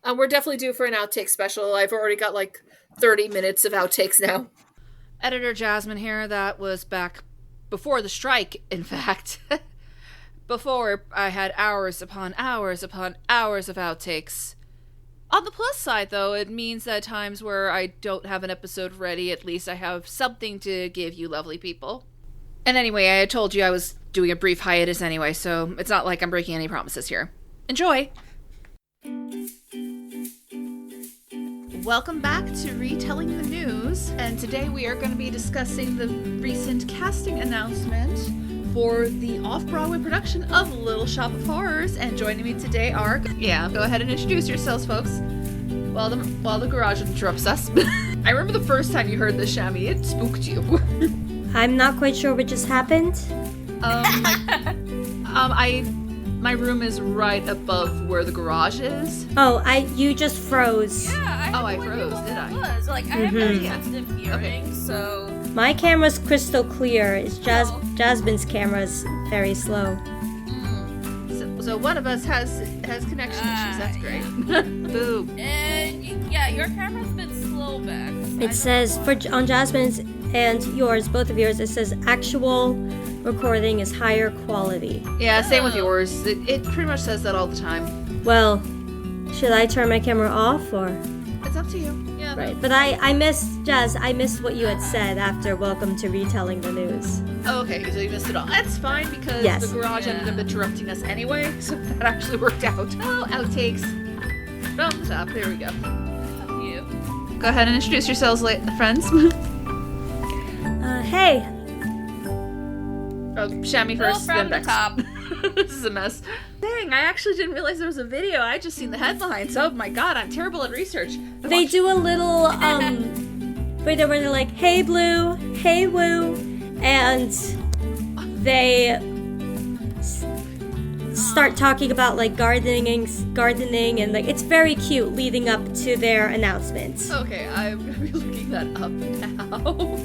We're definitely due for an outtake special. I've already got like 30 minutes of outtakes now. Editor Jasmine here. That was back before the strike, in fact. Before I had hours upon hours upon hours of outtakes. On the plus side, though, it means that times where I don't have an episode ready, at least I have something to give you lovely people. And anyway, I had told you I was doing a brief hiatus anyway, so it's not like I'm breaking any promises here. Enjoy! Welcome back to Retelling the News, and today we are going to be discussing the recent casting announcement for the off-Broadway production of Little Shop of Horrors, and joining me today are... Yeah, go ahead and introduce yourselves, folks, while the garage interrupts us. I remember the first time you heard this, Shami, it spooked you. I'm not quite sure what just happened. My room is right above where the garage is. Oh, you just froze. Yeah, I froze, did I? Was. Like, I have very sensitive hearing, so... My camera's crystal clear. It's Jasmine's camera's very slow. So one of us has connection issues. That's great. Boo. And yeah, your camera's been slow back. It says, on Jasmine's and yours, both of yours, it says actual recording is higher quality. Yeah, same with yours. It pretty much says that all the time. Well, should I turn my camera off or? It's up to you. Yeah. Right, but I missed, Jazz, I missed what you had said after Welcome to Retelling the News. Oh, okay, so you missed it all. That's fine because Yes. the garage ended up interrupting us anyway, so that actually worked out. Oh, outtakes. From the top, there we go. You. Go ahead and introduce yourselves, friends. Hey. Oh, Shami first, from then the Bex. top. This is a mess. Dang, I actually didn't realize there was a video. I just seen the headlines. Oh my god, I'm terrible at research. They do a little, where they're like, hey Blue, hey Woo, and they start talking about like gardening, and like, it's very cute leading up to their announcements. Okay, I'm gonna be looking that up now.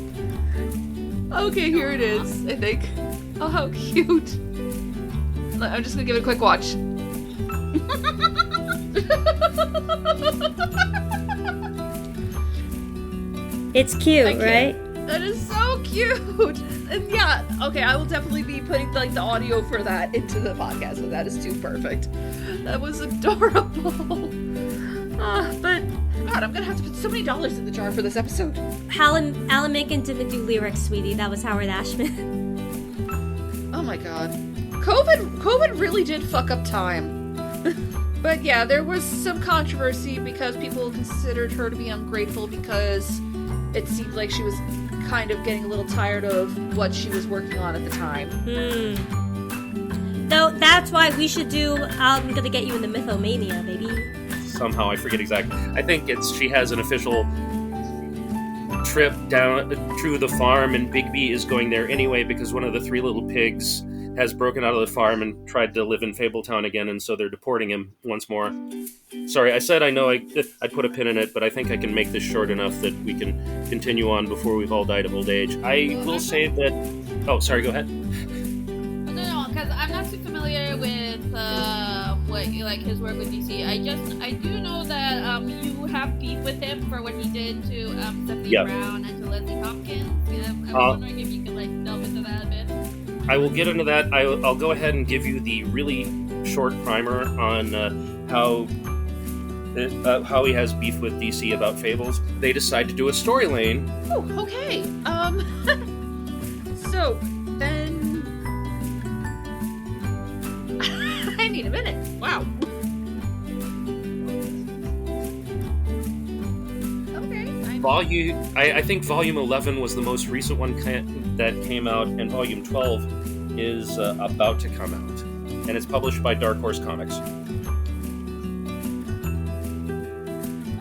Okay, here it is, I think. Oh, how cute. I'm just gonna give it a quick watch. It's cute, right? That is so cute. And yeah, okay, I will definitely be putting like the audio for that into the podcast, so that is too perfect. That was adorable. But God, I'm gonna have to put so many dollars in the jar for this episode. Alan Menken didn't do lyrics, sweetie. That was Howard Ashman. Oh my god. COVID really did fuck up time. But yeah, there was some controversy because people considered her to be ungrateful because it seemed like she was kind of getting a little tired of what she was working on at the time. Though that's why we should do I'm gonna get you in the Mythomania, baby. Somehow I forget exactly. I think she has an official trip down to the farm, and Bigby is going there anyway because one of the three little pigs has broken out of the farm and tried to live in Fabletown again, and so they're deporting him once more. Sorry, I said I know I'd put a pin in it, but I think I can make this short enough that we can continue on before we've all died of old age. I will say that... Oh, sorry, go ahead. No, because I'm not too familiar with his work with DC. I do know that you have beef with him for what he did to Stephanie Brown and to Leslie Hopkins. I'm wondering if you could delve into that a bit. I will get into that. I'll go ahead and give you the really short primer on how he has beef with DC about Fables. They decide to do a story lane. Oh, okay. So then I need a minute. Wow. Okay. I think Volume 11 was the most recent one that came out, and Volume 12 is about to come out, and it's published by Dark Horse Comics.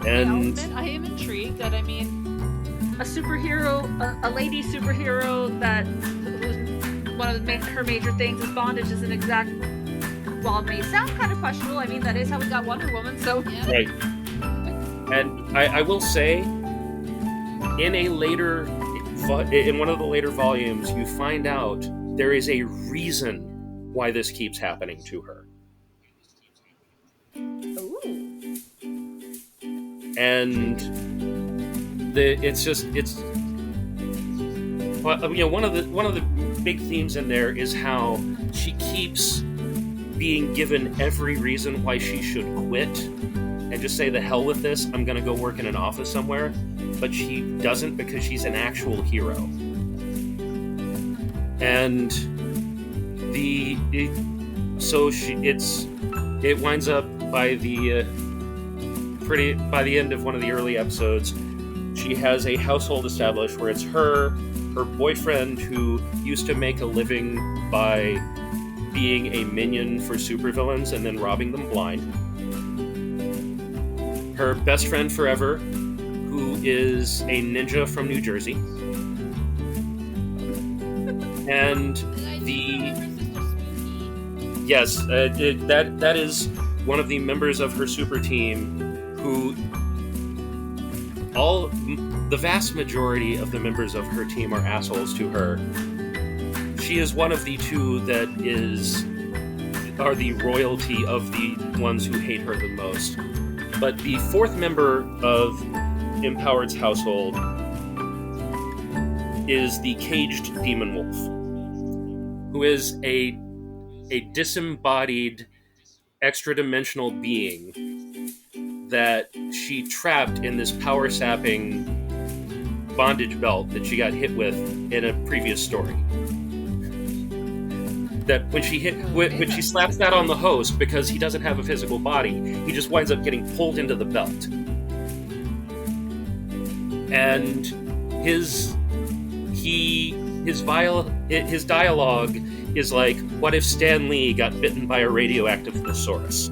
And I am intrigued that, a superhero, a lady superhero that one of her major things is bondage isn't exact. Well, it may sound kind of questionable. That is how we got Wonder Woman, so... Yeah. Right. And I will say, in one of the later volumes, you find out there is a reason why this keeps happening to her. Ooh. and one of the big themes in there is how she keeps being given every reason why she should quit and just say the hell with this, I'm gonna go work in an office somewhere, but she doesn't because she's an actual hero. And it winds up by the end of one of the early episodes, she has a household established where it's her boyfriend who used to make a living by being a minion for supervillains and then robbing them blind, her best friend forever, who is a ninja from New Jersey, and that is one of the members of her super team who the vast majority of the members of her team are assholes to her. She is one of the two that are the royalty of the ones who hate her the most. But the fourth member of Empowered's household is the caged demon wolf, who is a disembodied extra-dimensional being that she trapped in this power-sapping bondage belt that she got hit with in a previous story. That when she slaps that on the host, because he doesn't have a physical body, he just winds up getting pulled into the belt. And his dialogue is like, what if Stan Lee got bitten by a radioactive thesaurus?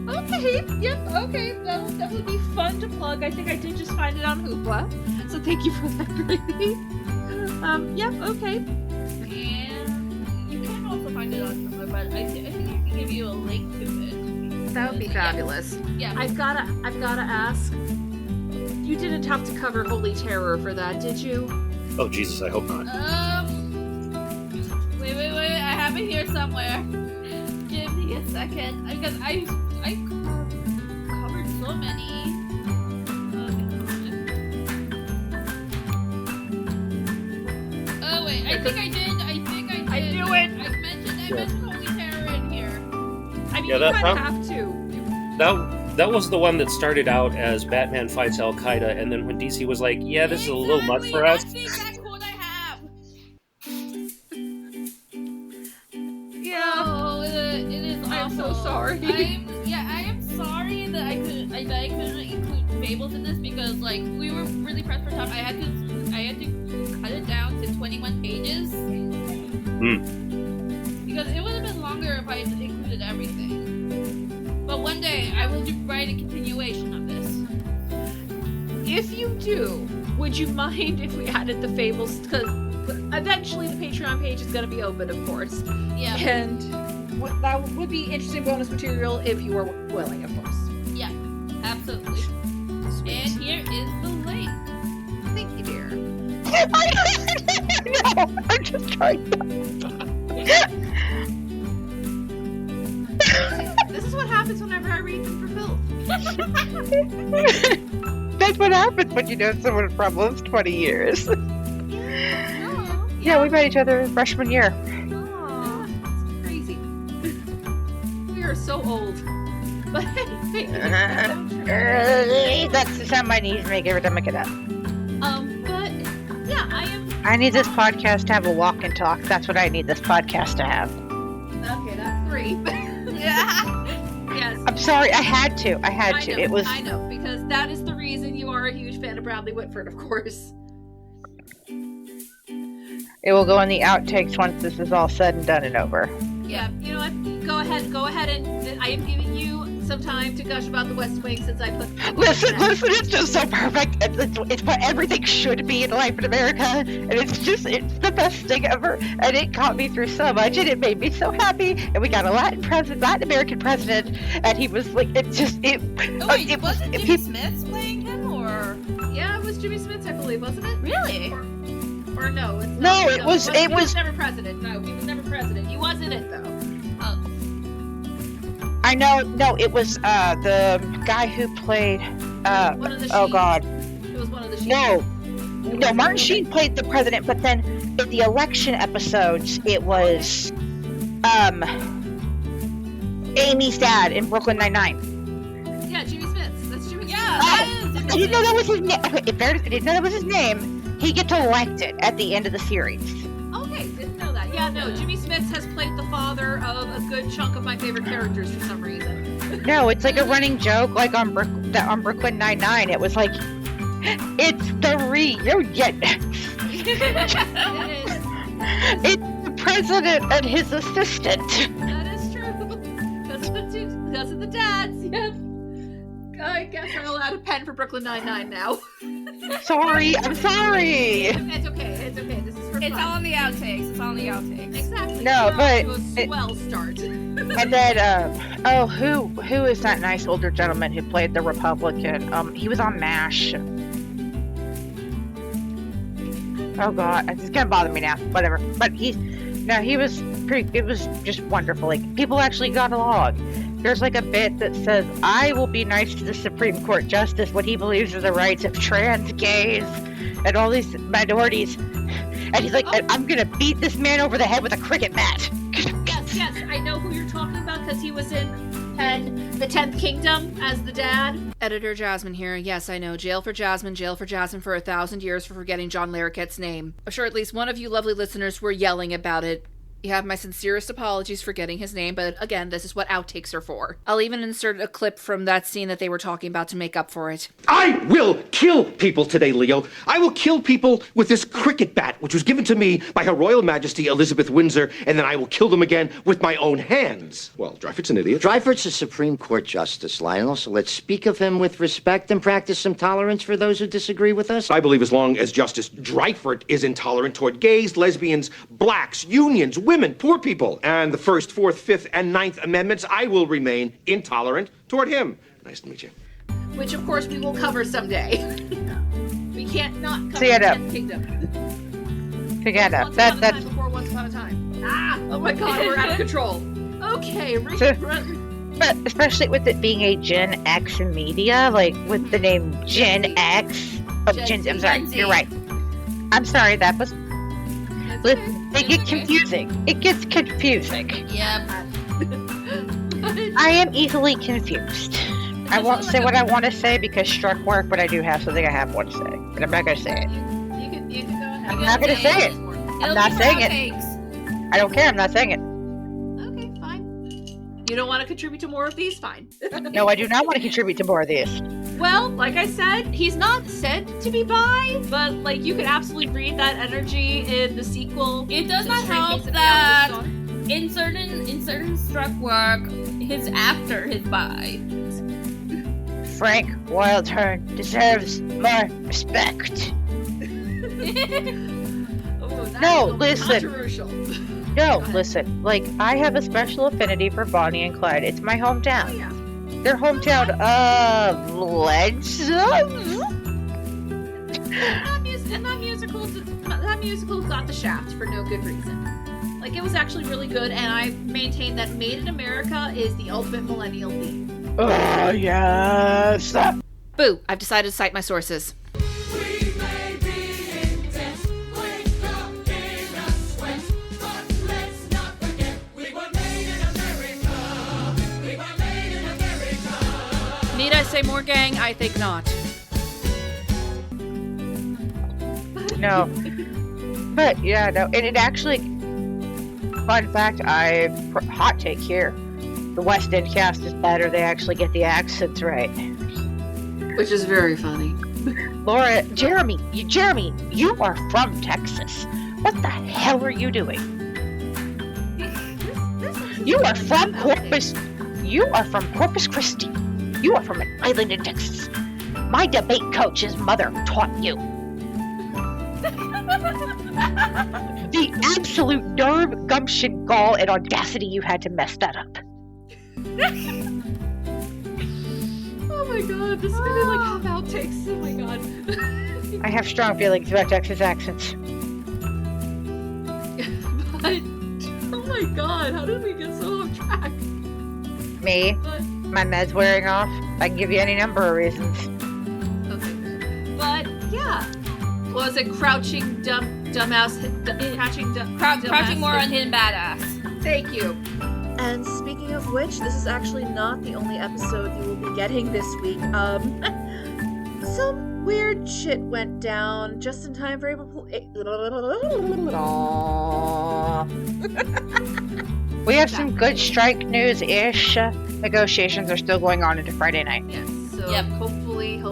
Okay, yep, okay, that'll definitely be fun to plug. I think I did just find it on Hoopla, so thank you for that, Brady. Yep, okay. And you can also find it on Tumblr, but I think I can give you a link to it. That would be fabulous. Yeah. I've gotta ask. You didn't have to cover Holy Terror for that, did you? Oh Jesus, I hope not. Wait, I have it here somewhere. Give me a second, because I covered so many. Oh wait, I think I did. I knew it. I mentioned Holy Terror in here. I mean, you kind of have to. That was the one that started out as Batman fights Al-Qaeda, and then when DC was like, yeah, this is a little much for us. That's the exact quote I have. Yeah. Oh, it is awful. I'm so sorry. I am sorry that I couldn't include fables in this, because like we were really pressed for time. I had to cut it down to 21 pages. Because it would have been longer if I had included everything. But one day I will write a continuation of this. If you do, would you mind if we added the fables? Because eventually the Patreon page is going to be open, of course. Yeah. And that would be interesting bonus material if you are willing, of course. Yeah, absolutely. Sweet. And here is the link. Thank you, dear. No, I'm just trying to... This is what happens whenever I read them for filth. That's what happens when you know someone for almost 20 years. Yeah, we met each other freshman year. Aw, that's crazy. We are so old. But hey, That's the sound my knees make every time I get up. but yeah, I need this podcast to have a walk and talk. That's what I need this podcast to have. okay, that's 3. Yes. I'm sorry, I had to. I know, It was. I know, because that is the reason you are a huge fan of Bradley Whitford, of course. It will go in the outtakes once this is all said and done and over. Yeah, you know what? Go ahead, and I am giving you some time to gush about the West Wing since I put. Listen, it's just so perfect. It's what everything should be in life in America, and it's the best thing ever. And it got me through so much, and it made me so happy. And we got a Latin American president, and he was like, wasn't Jimmy Smith playing him, or? Yeah, it was Jimmy Smith, I believe, wasn't it? Really? Or no? It's No, not, it was. He was never president. No, he was never president. He was in it though. I know. No, it was the guy who played. One of the Oh Sheens. God. It was one of the Sheens. No, Martin Sheen played the president, but then in the election episodes, it was Amy's dad in Brooklyn Nine-Nine. Yeah, Jimmy Smith. That's Jimmy Smith. I didn't know that was his name. Okay, in fairness, I didn't know that was his name. He gets elected at the end of the series. Okay, didn't know that. Yeah, no, Jimmy Smith has played the father of a good chunk of my favorite characters for some reason. No, it's like a running joke, like on Brooklyn Nine-Nine. It was like, it's the reunion. It's the president and his assistant. That is true. Because of the dads, yep. I guess I'm allowed a pen for Brooklyn Nine-Nine now. Sorry, I'm sorry. It's okay. This is for It's fun. all in the outtakes. Exactly. No, but To a swell start. And then, who is that nice older gentleman who played the Republican? He was on MASH. Oh God, it's gonna bother me now. Whatever. But he was pretty. It was just wonderful. Like people actually got along. There's like a bit that says, "I will be nice to the Supreme Court justice when he believes in the rights of trans, gays, and all these minorities." And he's like, "I'm gonna beat this man over the head with a cricket bat." Yes, I know who you're talking about because he was in the 10th Kingdom as the dad. Editor Jasmine here. Yes, I know. Jail for Jasmine for 1,000 years for forgetting John Larroquette's name. I'm sure at least one of you lovely listeners were yelling about it. You have my sincerest apologies for getting his name, but again, this is what outtakes are for. I'll even insert a clip from that scene that they were talking about to make up for it. I will kill people today, Leo. I will kill people with this cricket bat, which was given to me by Her Royal Majesty Elizabeth Windsor, and then I will kill them again with my own hands. Well, Dryfoot's an idiot. Dryfoot's a Supreme Court justice, Lionel, so let's speak of him with respect and practice some tolerance for those who disagree with us. I believe as long as Justice Dryfoot is intolerant toward gays, lesbians, blacks, unions, women, poor people, and the First, Fourth, Fifth, and Ninth Amendments, I will remain intolerant toward him. Nice to meet you. Which, of course, we will cover someday. We can't not cover See, I the know. 10th Kingdom. Forget it. Once upon a time before Once Upon a Time. Ah! Oh my god, we're out of control. Okay, But especially with it being a Gen X media, like with the name Gen X. Oh, I'm sorry. Gen Z. You're right. I'm sorry. That was. Listen, they get okay. confusing. It gets confusing. Yep. I am easily confused. I won't say what I want to say because struck work, but I do have something I have want to say, and I'm not going to say it. You can go ahead. I'm not going to say it. I'm not saying it. it. I don't care. I'm not saying it. Okay, fine. You don't want to contribute to more of these? Fine. No, I do not want to contribute to more of these. Well, like I said, he's not said to be bi, but like you could absolutely read that energy in the sequel. It does to not Stray help Kids and the that Eldest Daughter. in certain struck work, his actor is bi. Frank Wildhorn deserves more respect. Oh, that No, is listen. Controversial. No, listen. Like, I have a special affinity for Bonnie and Clyde. It's my hometown. Oh, yeah. Their hometown of legends. That musical got the shaft for no good reason. Like, it was actually really good, and I maintain that Made in America is the ultimate millennial theme. Oh, yes. Boo! I've decided to cite my sources. Need I say more, gang? I think not. No. But, yeah, no. And it actually, fun fact, hot take here. The West End cast is better. They actually get the accents right. Which is very funny. Laura, Jeremy, you are from Texas. What the hell are you doing? You are from Corpus. You are from Corpus Christi. You are from an island in Texas. My debate coach's mother taught you. The absolute nerve, gumption, gall, and audacity you had to mess that up. Oh my god, this is gonna be like half outtakes. Oh my god. I have strong feelings about Texas accents. But, oh my god, how did we get so off track? Me? My med's wearing off. I can give you any number of reasons. Okay. But yeah, was it crouching dumbass? Crouching more on hidden badass. Thank you. And speaking of which, this is actually not the only episode you will be getting this week. Some weird shit went down just in time for April. We have some good strike news-ish. Negotiations are still going on into Friday night. Yes. So Yep. hopefully.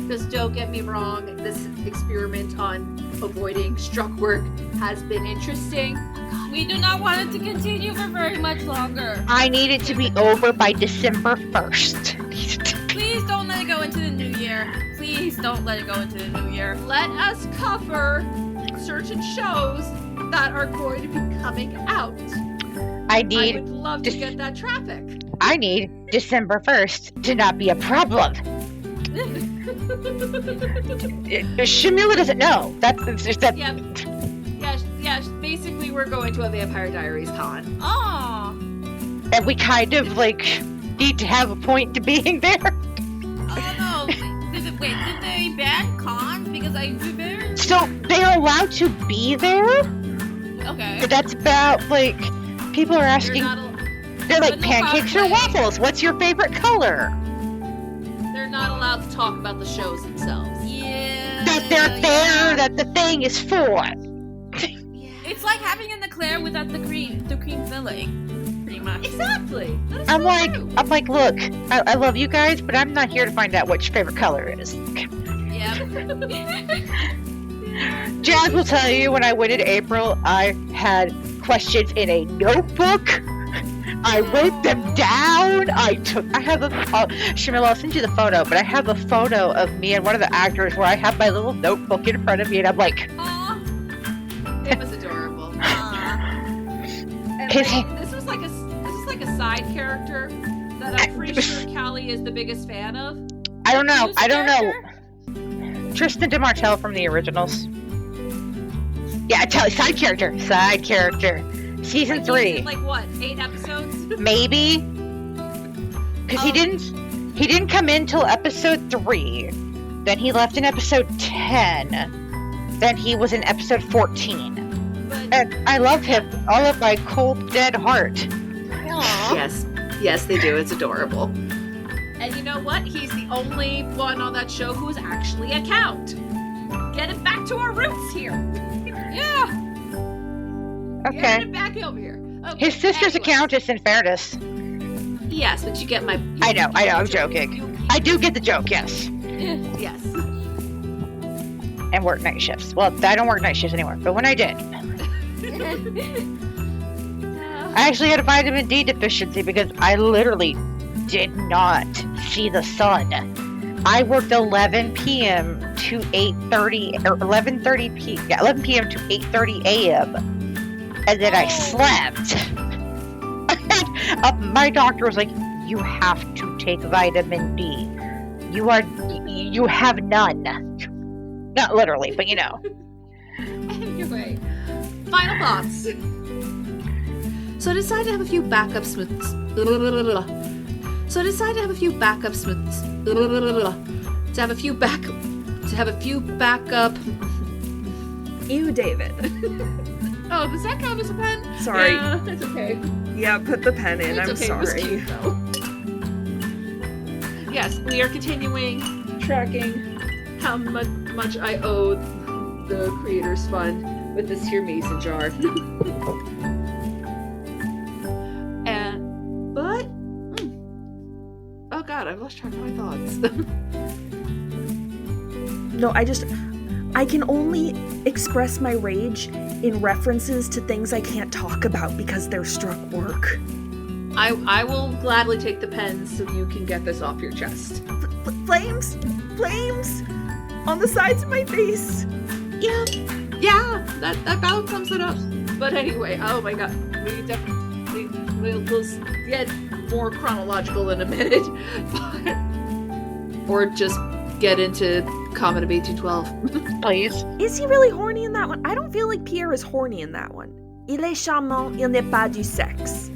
Because don't get me wrong, this experiment on avoiding struck work has been interesting. We do not want it to continue for very much longer. I need it to be over by December 1st. Please don't let it go into the new year. Please don't let it go into the new year. Let us cover certain shows that are going to be coming out. I I need would love to get that traffic. December 1st to not be a problem. Shamila doesn't know. That's just that. Yeah. Basically, we're going to a Vampire Diaries con. Aw. And we kind of need to have a point to being there. Oh no. Did they ban cons? Because I do better. So they're allowed to be there. Okay. That's about people are asking. They're like But no pancakes or cosplay. waffles. What's your favorite color? They're not allowed to talk about the shows themselves. Yeah. That they're there. That the thing is for. It's like having an eclair without the cream filling, pretty much. Exactly. That is I'm so like, true. look, I love you guys, but I'm not here to find out what your favorite color is. Yeah. Jazz will tell you when I went in April, I had questions in a notebook. I wrote them down. I have a Shamila, I'll send you the photo, but I have a photo of me and one of the actors where I have my little notebook in front of me, and I'm like, Aw. It was adorable. And His- this was like a side character that I'm pretty sure Callie is the biggest fan of. I don't know. Who's the character? Tristan DeMartell from the originals. Yeah, I tell you, side character. Season Like, 3. he's in, like what, 8 episodes? Maybe. Because he didn't come in till episode 3. Then he left in episode 10. Then he was in episode 14. But And I love him. All of my cold, dead heart. yes, they do. It's adorable. And you know what? He's the only one on that show who is actually a count. Getting back to our roots here. Yeah. Okay. Getting it back over here. Okay, His sister's a anyways. countess, in fairness. Yes, but you get my. I know, I'm joking. I do get the joke, yes. Yes. And work night shifts. Well, I don't work night shifts anymore, but when I did, I actually had a vitamin D deficiency because I literally did not see the sun. I worked 11 p.m. to 8:30 or 11:30 p.m. Yeah, 11 p.m. to 8:30 a.m. and then I slept. My doctor was like, "You have to take vitamin D. You have none." Not literally, but you know. Anyway, final thoughts. So I decided to have a few backups with. Ew, David. Oh, does that count as a pen? Sorry. Yeah, that's okay. Yeah, put the pen in. It's I'm okay. It was sorry. cute, though. Yes, we are continuing tracking how much I owe the Creators Fund with this here mason jar. Oh god, I've lost track of my thoughts. No, I can only express my rage in references to things I can't talk about because they're struck work. I will gladly take the pen so you can get this off your chest. Flames on the sides of my face. Yeah, that about sums it up. But anyway, oh my god, we'll get more chronological in a minute, or just get into Comet of 8212. Please. Is he really horny in that one? I don't feel like Pierre is horny in that one. Il est charmant, il n'est pas du sexe.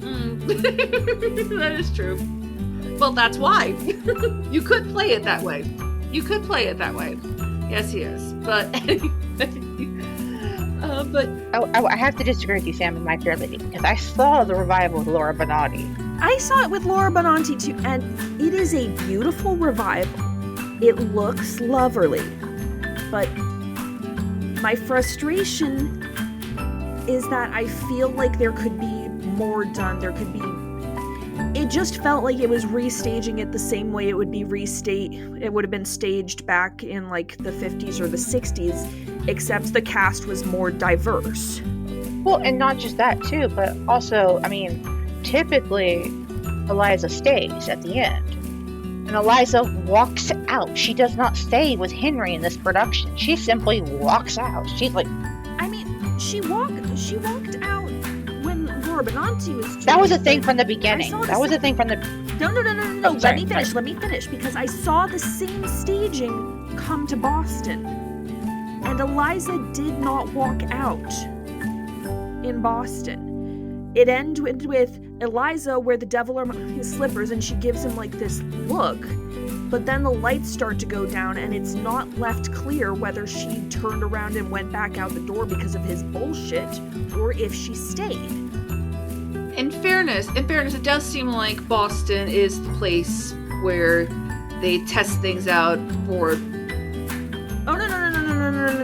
That is true. Well, that's why. You could play it that way. Yes, he is. But I have to disagree with you, Sam, and My Fair Lady, because I saw the revival with Laura Benanti. I saw it with Laura Benanti too, and it is a beautiful revival. It looks lovely. But my frustration is that I feel like there could be more done. It just felt like it was restaging it the same way it would have been staged back in like the 50s or the 60s, except the cast was more diverse. Well, and not just that too, but also, I mean, typically Eliza stays at the end. And Eliza walks out. She does not stay with Henry in this production. She simply walks out. She's like, I mean, she walked out when Laura Benanti was. That was a thing from the beginning. No. Oh, sorry. Let me finish, because I saw the same staging come to Boston, and Eliza did not walk out in Boston. It ended with Eliza where the devil are his slippers, and she gives him like this look, but then the lights start to go down, and it's not left clear whether she turned around and went back out the door because of his bullshit, or if she stayed. In fairness, it does seem like Boston is the place where they test things out for... Oh,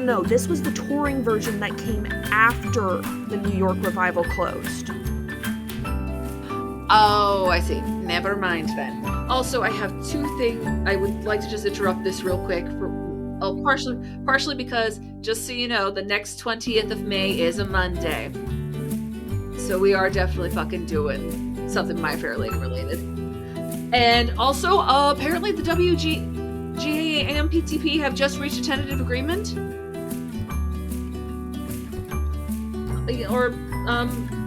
no. This was the touring version that came after the New York revival closed. Oh, I see. Never mind then. Also, I have two things. I would like to just interrupt this real quick. Partially because, just so you know, the next 20th of May is a Monday. So we are definitely fucking doing something My Fair Lady related. And also, apparently the WGA and PTP have just reached a tentative agreement.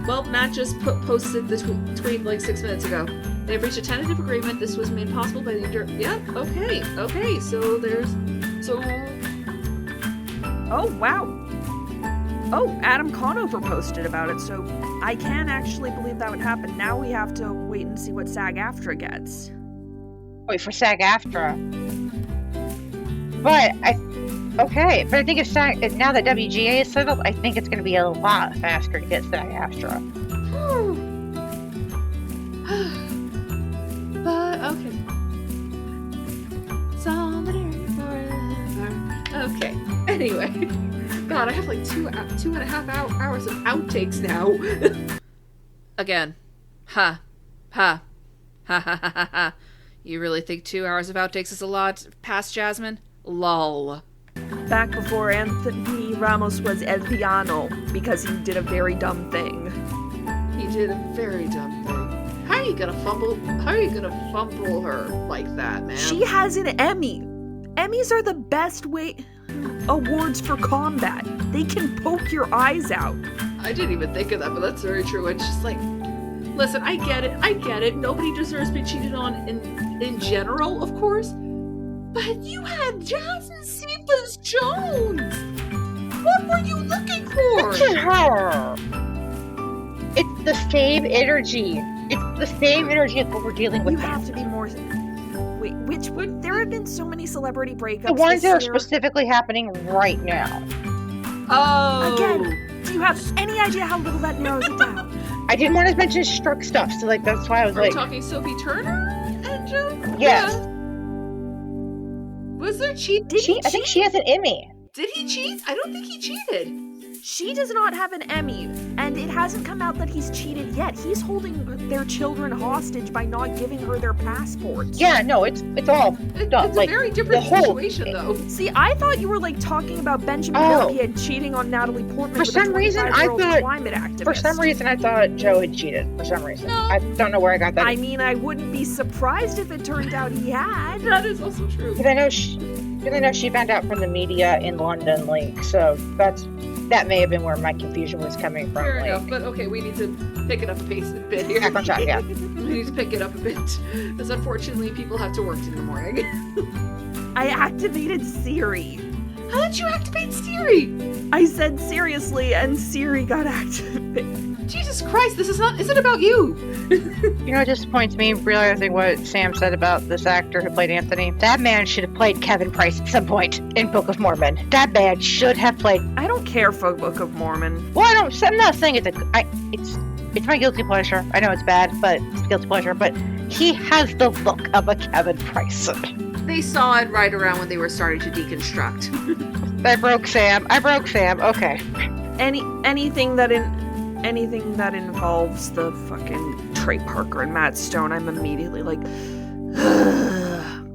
Well, Matt just posted this tweet like 6 minutes ago. They've reached a tentative agreement. This was made possible by the... Okay, so... Oh, wow. Oh, Adam Conover posted about it, so I can actually believe that would happen. Now we have to wait and see what SAG-AFTRA gets. Wait for SAG-AFTRA. But I think if now that WGA is settled, I think it's going to be a lot faster to get SAG-AFTRA. But okay. Solidarity forever. Okay. Anyway, God, I have like 2.5 hours of outtakes now. Again, ha. You really think 2 hours of outtakes is a lot past Jasmine? Lol. Back before Anthony Ramos was El Piano, because he did a very dumb thing. He did a very dumb thing. How are you gonna fumble her like that, man? She has an Emmy. Emmys are the best awards for combat. They can poke your eyes out. I didn't even think of that, but that's very true. It's just like, listen, I get it. Nobody deserves to be cheated on in general, of course. But you had Jasmine Cephas-Jones! What were you looking for? Look at her! It's the same energy. It's the same energy as what we're dealing with. You have to be more... Wait, which would... There have been so many celebrity breakups The ones that are year. specifically happening right now. Oh! Again, do you have any idea how little that narrows it down? I didn't want to mention Struck stuff, so like that's why I was Are like... we talking Sophie Turner and Joe? Yes. Yeah. Was there cheat? I think she has an Emmy. Did he cheat? I don't think he cheated. She does not have an Emmy, and it hasn't come out that he's cheated yet. He's holding their children hostage by not giving her their passports. Yeah, no, it's all done. It's like, a very different situation, though. See, I thought you were like talking about Benjamin Elliott cheating on Natalie Portman. For some reason, I thought climate activist. For some reason, I thought Joe had cheated. For some reason, no. I don't know where I got that. I mean, I wouldn't be surprised if it turned out he had. That is also true. Because I know she found out from the media in London, like, so that may have been where my confusion was coming from. Fair enough, but okay, we need to pick it up a bit here. Back on track, yeah. We need to pick it up a bit, because unfortunately people have to work in the morning. I activated Siri. How did you activate Siri? I said seriously, and Siri got activated. Jesus Christ, this isn't about you. You know what disappoints me, realizing what Sam said about this actor who played Anthony? That man should have played Kevin Price at some point in Book of Mormon. That man should have played... I don't care for Book of Mormon. Well, I'm not saying it's my guilty pleasure. I know it's bad, but it's a guilty pleasure. But he has the look of a Kevin Price. They saw it right around when they were starting to deconstruct. I broke Sam. Okay. Anything that involves the fucking Trey Parker and Matt Stone, I'm immediately like,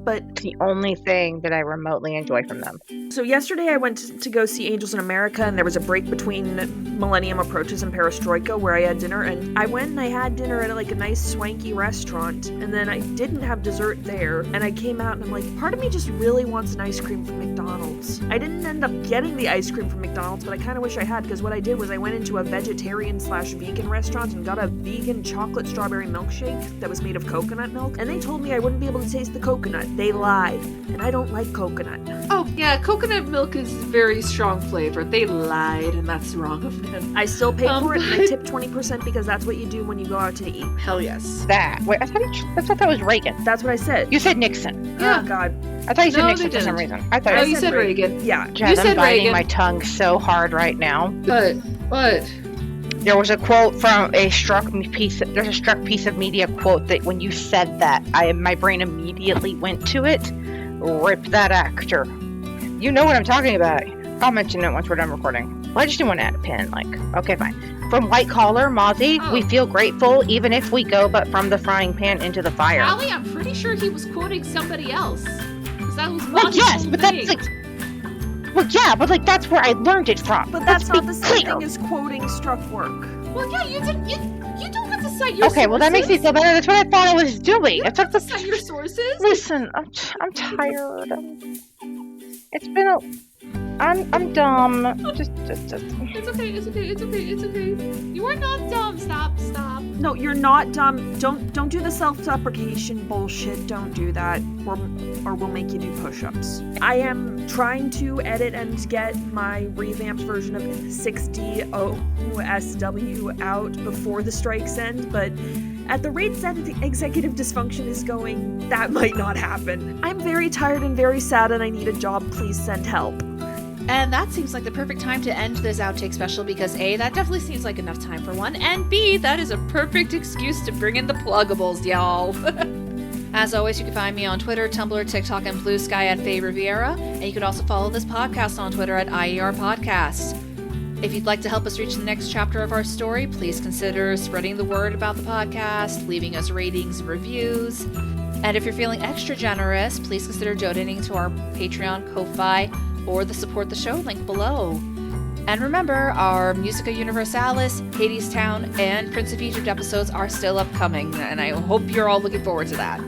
but it's the only thing that I remotely enjoy from them. So yesterday I went to go see Angels in America, and there was a break between Millennium Approaches and Perestroika where I had dinner, and I went and I had dinner at like a nice swanky restaurant, and then I didn't have dessert there, and I came out and I'm like, part of me just really wants an ice cream from McDonald's. I didn't end up getting the ice cream from McDonald's, but I kind of wish I had, because what I did was I went into a vegetarian/vegan restaurant and got a vegan chocolate strawberry milkshake that was made of coconut milk, and they told me I wouldn't be able to taste the coconut. They lied, and I don't like coconut. Oh, yeah, coconut milk is very strong flavor. They lied, and that's wrong of them. I still pay for it, and I tip 20% because that's what you do when you go out to eat. Hell yes. Wait, I thought that was Reagan. That's what I said. You said Nixon. Yeah. Oh, God. I thought you said No, Nixon they for some didn't. reason. I thought you said Reagan. Yeah. Jazz, You said I'm biting Reagan. my tongue so hard right now. What? There was a quote from a struck piece of media quote that when you said that, my brain immediately went to it. Rip that actor. You know what I'm talking about. I'll mention it once we're done recording. Well, I just didn't want to add a pin. Okay, fine. From White Collar, Mozzie, we feel grateful even if we go but from the frying pan into the fire. Callie, I'm pretty sure he was quoting somebody else. Because that was Well, yes, but that's like... Well, yeah, but that's where I learned it from. But that's not the same thing as quoting struck work. Well, yeah, you don't have to cite your sources. Okay, well that makes me feel better. That's what I thought I was doing. You don't have to cite your sources. Listen, I'm tired. It's been I'm dumb. Just. It's okay. You are not dumb. Stop. No, you're not dumb. Don't do the self-deprecation bullshit. Don't do that, or we'll make you do push-ups. I am trying to edit and get my revamped version of 6D OSW out before the strikes end, but at the rate that executive dysfunction is going, that might not happen. I'm very tired and very sad, and I need a job. Please send help. And that seems like the perfect time to end this outtake special because A, that definitely seems like enough time for one, and B, that is a perfect excuse to bring in the pluggables, y'all. As always, you can find me on Twitter, Tumblr, TikTok, and Blue Sky at Faye Riviera, and you can also follow this podcast on Twitter at IER Podcast. If you'd like to help us reach the next chapter of our story, please consider spreading the word about the podcast, leaving us ratings and reviews. And if you're feeling extra generous, please consider donating to our Patreon, Ko-Fi, or the Support the Show link below. And remember, our Musica Universalis, Hadestown, and Prince of Egypt episodes are still upcoming, and I hope you're all looking forward to that.